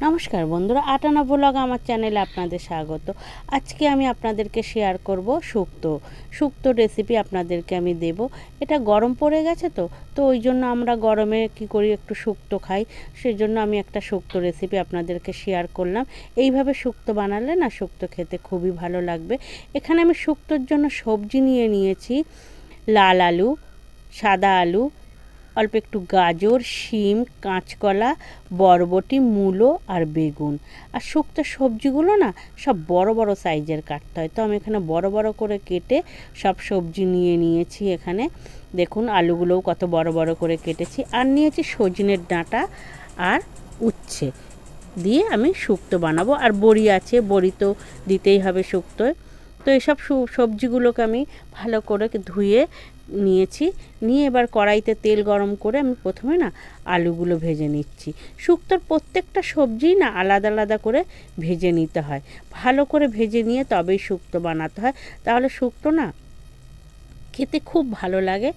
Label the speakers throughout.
Speaker 1: নমস্কার বন্ধুরা, আটানা ব্লগ আমার চ্যানেলে আপনাদের স্বাগত। আজকে আমি আপনাদেরকে শেয়ার করব শুক্তো রেসিপি আপনাদেরকে আমি দেব। এটা গরম পড়ে গেছে তো ওই জন্য আমরা গরমে কি করি, একটু শুক্তো খাই। সেজন্য আমি একটা শুক্তো রেসিপি আপনাদেরকে শেয়ার করলাম। এইভাবে শুক্তো বানালে না শুক্তো খেতে খুবই ভালো লাগবে। এখানে আমি শুক্তোর জন্য সবজি নিয়ে নিয়েছি লাল আলু, সাদা আলু, অল্প একটু গাজর, শিম, কাঁচকলা, বরবটি, মূলো আর বেগুন। আর শুক্তো সবজিগুলো না সব বড় বড় সাইজের কাটতে হয়, তো আমি এখানে বড় বড় করে কেটে সব সবজি নিয়ে নিয়েছি। এখানে দেখুন আলুগুলোও কত বড় বড় করে কেটেছি। আর নিয়েছি সজনের ডাঁটা আর উচ্ছে দিয়ে আমি শুক্তো বানাবো। আর বড়ি আছে, বড়ি তো দিতেই হবে শুক্তোয়। তো এইসব সবজিগুলোকে আমি ভালো করে ধুয়ে নিয়েছি। নিয়ে এবার কড়াইতে তেল গরম করে আমি প্রথমে না আলুগুলো ভেজে নিচ্ছি। শুক্তোর প্রত্যেকটা সবজি না আলাদা আলাদা করে ভেজে নিতে হয়, ভালো করে ভেজে নিয়ে তবেই শুক্তো বানাতে হয়, তাহলে শুক্তো না খেতে খুব ভালো লাগে।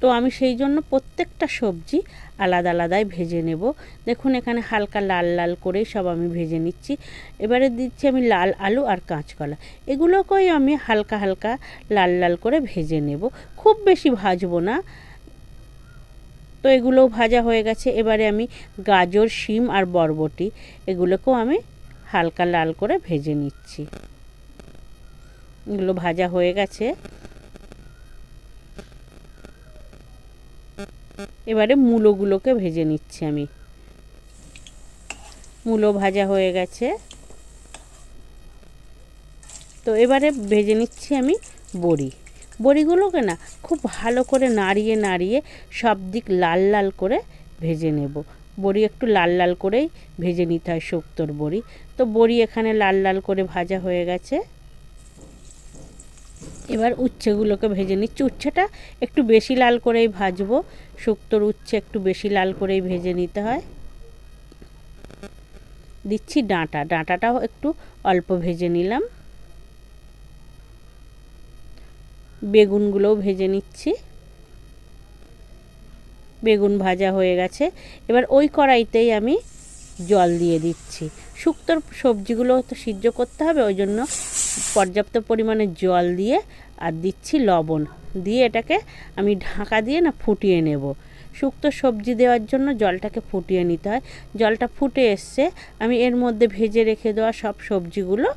Speaker 1: তো আমি সেই জন্য প্রত্যেকটা সবজি আলাদা আলাদাই ভেজে নেব। দেখুন এখানে হালকা লাল লাল করেই সব আমি ভেজে নিচ্ছি। এবারে দিচ্ছি আমি লাল আলু আর কাঁচকলা, এগুলোকেই আমি হালকা হালকা লাল লাল করে ভেজে নেব, খুব বেশি ভাজবো না। তো এগুলোও ভাজা হয়ে গেছে। এবারে আমি গাজর, শিম আর বরবটি এগুলোকেও আমি হালকা লাল করে ভেজে নিচ্ছি। এগুলো ভাজা হয়ে গেছে। এবারে মূলোগুলোকে ভেজে নিচ্ছি আমি। মূলো ভাজা হয়ে গেছে, তো এবারে ভেজে নিচ্ছি আমি বড়িগুলোকে না খুব ভালো করে নাড়িয়ে নাড়িয়ে সব দিক লাল লাল করে ভেজে নেব। বড়ি একটু লাল লাল করেই ভেজে নিতে হয় শুক্তোর বড়ি। তো বড়ি এখানে লাল লাল করে ভাজা হয়ে গেছে। এবার উচ্ছেগুলোকে ভেজে নিচ্ছি। উচ্ছেটা একটু বেশি লাল করেই ভাজবো, শুক্তোর উচ্ছে একটু বেশি লাল করেই ভেজে নিতে হয়। দিচ্ছি ডাঁটাটাও একটু অল্প ভেজে নিলাম। বেগুনগুলোও ভেজে নিচ্ছি। বেগুন ভাজা হয়ে গেছে। এবার ওই কড়াইতেই আমি জল দিয়ে দিচ্ছি। শুক্তোর সবজিগুলো তো সিদ্ধ করতে হবে, ওই জন্য পর্যাপ্ত পরিমাণে জল দিয়ে আর দিচ্ছি লবণ দিয়ে এটাকে আমি ঢাকা দিয়ে না ফুটিয়ে নেব। শুক্তো সবজি দেওয়ার জন্য জলটাকে ফুটিয়ে নিতে হয়। জলটা ফুটে এসছে, আমি এর মধ্যে ভেজে রেখে দেওয়া সব সবজিগুলো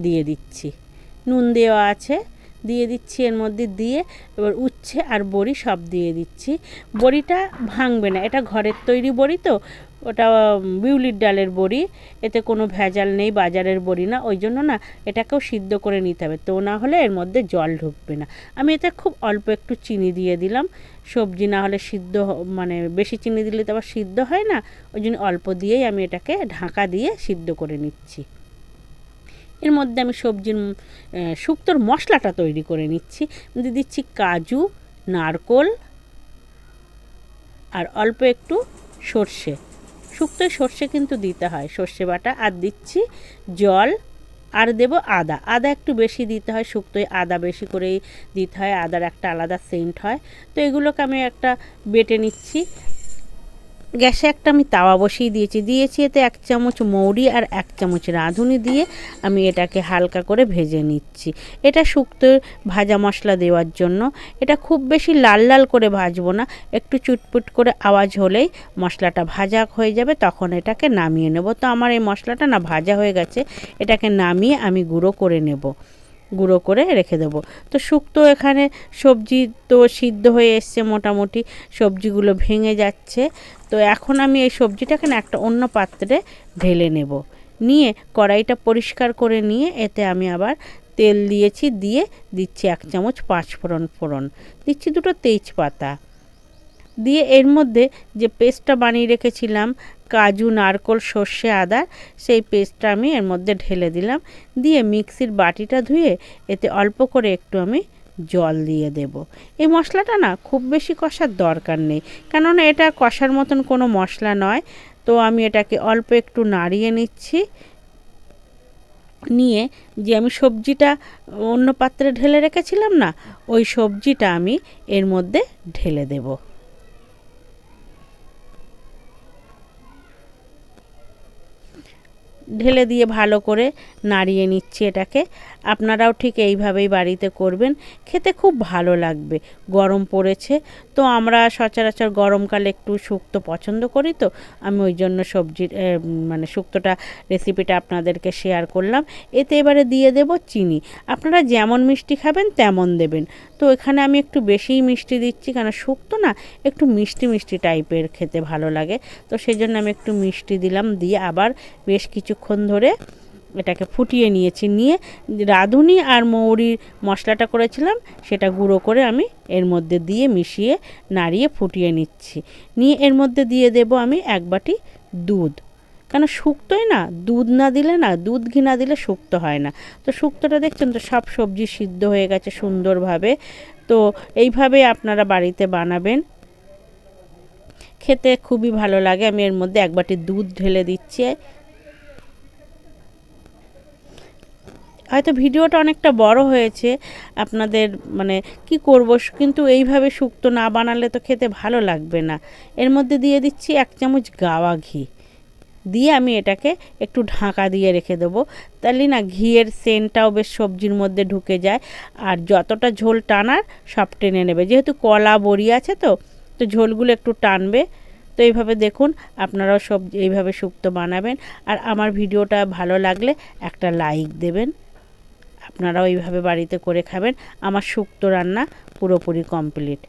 Speaker 1: দিয়ে দিচ্ছি। নুন দেওয়া আছে, দিয়ে দিচ্ছি এর মধ্যে। দিয়ে এবার উচ্ছে আর বড়ি সব দিয়ে দিচ্ছি। বড়িটা ভাঙবে না, এটা ঘরের তৈরি বড়ি, তো ওটা বিউলির ডালের বড়ি, এতে কোনো ভেজাল নেই, বাজারের বড়ি না। ওই জন্য না এটাকেও সিদ্ধ করে নিতে হবে, তো না হলে এর মধ্যে জল ঢুকবে না। আমি এতে খুব অল্প একটু চিনি দিয়ে দিলাম, সবজি না হলে সিদ্ধ মানে বেশি চিনি দিলে তো আবার সিদ্ধ হয় না, ওই জন্য অল্প দিয়েই আমি এটাকে ঢাকা দিয়ে সিদ্ধ করে নিচ্ছি। এর মধ্যে আমি শুক্তোর মশলাটা তৈরি করে নিচ্ছি। দিয়ে দিচ্ছি কাজু, নারকোল আর অল্প একটু সর্ষে। শুক্তোয় সর্ষে কিন্তু দিতে হয়, সর্ষে বাটা। আর দিচ্ছি জল, আর দেব আদা একটু বেশি দিতে হয়, শুক্তোয় আদা বেশি করেই দিতে হয়, আদার একটা আলাদা সেন্ট হয়। তো এগুলোকে আমি একটা বেটে নিচ্ছি। গ্যাসে একটা আমি তাওয়া বসিয়ে দিয়েছি এতে 1 চামচ মৌরি আর 1 চামচ রাঁধুনি দিয়ে আমি এটাকে হালকা করে ভেজে নিচ্ছি। এটা শুক্তোর ভাজা মশলা দেওয়ার জন্য। এটা খুব বেশি লাল লাল করে ভাজবো না, একটু চুটপুট করে আওয়াজ হলেই মশলাটা ভাজা হয়ে যাবে, তখন এটাকে নামিয়ে নেব। তো আমার এই মশলাটা না ভাজা হয়ে গেছে, এটাকে নামিয়ে আমি গুঁড়ো করে নেব, গুঁড়ো করে রেখে দেবো। তো শুক্তো এখানে সবজি তো সিদ্ধ হয়ে এসছে, মোটামুটি সবজিগুলো ভেঙে যাচ্ছে। তো এখন আমি এই সবজিটাকে না একটা অন্য পাত্রে ঢেলে নেব। নিয়ে কড়াইটা পরিষ্কার করে নিয়ে এতে আমি আবার তেল দিয়েছি, দিয়ে দিচ্ছি 1 চামচ 5 ফোড়ন, দিচ্ছি 2টো তেজপাতা, দিয়ে এর মধ্যে যে পেস্টটা বানিয়ে রেখেছিলাম কাজু, নারকোল, সর্ষে, আদা, সেই পেস্টটা আমি এর মধ্যে ঢেলে দিলাম। দিয়ে মিক্সির বাটিটা ধুয়ে এতে অল্প করে একটু আমি জল দিয়ে দেব। এই মশলাটা না খুব বেশি কষার দরকার নেই, কেননা এটা কষার মতন কোনো মশলা নয়। তো আমি এটাকে অল্প একটু নাড়িয়ে নিচ্ছি। নিয়ে যে আমি সবজিটা অন্য পাত্রে ঢেলে রেখেছিলাম না, ওই সবজিটা আমি এর মধ্যে ঢেলে দেব। ঢেলে দিয়ে ভালো করে নাড়িয়ে নিচ্ছি এটাকে। আপনারাও ঠিক এইভাবেই বাড়িতে করবেন, খেতে খুব ভালো লাগবে। গরম পড়েছে তো আমরা সচরাচর গরমকালে একটু শুক্তো পছন্দ করি, তো আমি ওই জন্য সবজির মানে শুক্তোটা রেসিপিটা আপনাদেরকে শেয়ার করলাম। এতে এবারে দিয়ে দেব চিনি। আপনারা যেমন মিষ্টি খাবেন তেমন দেবেন। তো এখানে আমি একটু বেশিই মিষ্টি দিচ্ছি, কারণ শুক্তো না একটু মিষ্টি মিষ্টি টাইপের খেতে ভালো লাগে, তো সেই জন্য আমি একটু মিষ্টি দিলাম। দিয়ে আবার বেশ কিছুক্ষণ ধরে এটাকে ফুটিয়ে নিয়েছি। নিয়ে রাঁধুনি আর মৌরির মশলাটা করেছিলাম সেটা গুঁড়ো করে আমি এর মধ্যে দিয়ে মিশিয়ে নাড়িয়ে ফুটিয়ে নিচ্ছি। নিয়ে এর মধ্যে দিয়ে দেব আমি 1 বাটি দুধ, কেন শুক্তোয় না দুধ না দিলে না, দুধ ঘি না দিলে শুক্তো হয় না। তো শুক্তোটা দেখছেন তো সব সবজি সিদ্ধ হয়ে গেছে সুন্দরভাবে। তো এইভাবে আপনারা বাড়িতে বানাবেন, খেতে খুবই ভালো লাগে। আমি এর মধ্যে 1 বাটি দুধ ঢেলে দিচ্ছি। হয়তো ভিডিওটা অনেকটা বড় হয়েছে, আপনাদের মানে কি করব, কিন্তু এইভাবে শুক্তো না বানালে তো খেতে ভালো লাগবে না। এর মধ্যে দিয়ে দিচ্ছি 1 চামচ গাওয়া ঘি, দিয়ে আমি এটাকে একটু ঢাকা দিয়ে রেখে দেবো। তাহলে না ঘিয়ের সেন্টটাও বেশ সবজির মধ্যে ঢুকে যায়, আর যতটা ঝোল টানার সব টেনে নেবে। যেহেতু কলা বড়ি আছে তো তো ঝোলগুলো একটু টানবে। তো এইভাবে দেখুন আপনারাও সব এইভাবে শুক্তো বানাবেন। আর আমার ভিডিওটা ভালো লাগলে একটা লাইক দেবেন। আপনারাও এইভাবে বাড়িতে করে খাবেন। আমার শুক্তো রান্না পুরোপুরি কমপ্লিট।